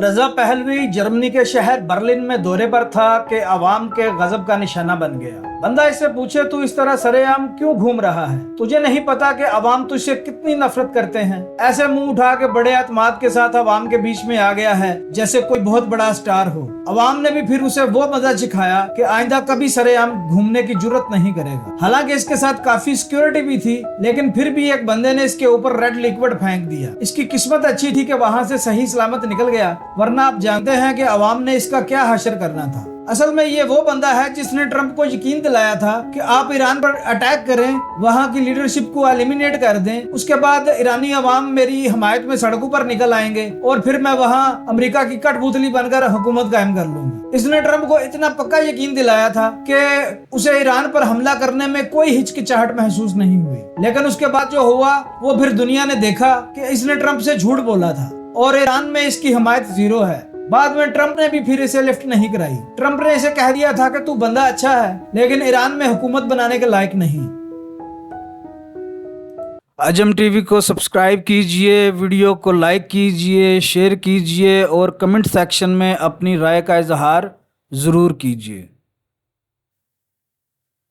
Reza Pahlavi Germany के शहर Berlin में दौरे पर था कि अवाम के गजब का निशाना बन गया। बंदा इससे पूछे तू इस तरह सरेआम क्यों घूम रहा है, तुझे नहीं पता कि अवाम तुझसे कितनी नफरत करते हैं। ऐसे मुंह उठा के बड़े एतमाद के साथ अवाम के बीच में आ गया है जैसे कोई बहुत बड़ा स्टार हो। अवाम ने भी फिर उसे वो मजा सिखाया कि आइंदा कभी सरेआम घूमने की जुर्रत नहीं करेगा। हालांकि इसके साथ काफी सिक्योरिटी भी थी, लेकिन फिर भी एक बंदे ने इसके ऊपर रेड लिक्विड फेंक दिया। इसकी किस्मत अच्छी थी कि वहां से सही सलामत निकल गया, वरना आप जानते हैं कि अवाम ने इसका क्या हशर करना था। असल में ये वो बंदा है जिसने ट्रंप को यकीन दिलाया था कि आप ईरान पर अटैक करें, वहां की लीडरशिप को एलिमिनेट कर दें, उसके बाद ईरानी अवाम मेरी हिमायत में सड़कों पर निकल आएंगे और फिर मैं वहां अमेरिका की कठपुतली बनकर हुकूमत कायम कर लूंगा। इसने ट्रंप को इतना पक्का यकीन दिलाया था कि उसे ईरान पर हमला करने में कोई हिचकिचाहट महसूस नहीं हुई। लेकिन उसके बाद जो हुआ वो फिर दुनिया ने देखा कि इसने ट्रंप से झूठ बोला था और ईरान में इसकी हिमायत जीरो है। बाद में ट्रंप ने भी फिर इसे लिफ्ट नहीं कराई। ट्रंप ने इसे कह दिया था कि तू बंदा अच्छा है लेकिन ईरान में हुकूमत बनाने के लायक नहीं। अजम टीवी को सब्सक्राइब कीजिए, वीडियो को लाइक कीजिए, शेयर कीजिए और कमेंट सेक्शन में अपनी राय का इजहार ज़रूर कीजिए।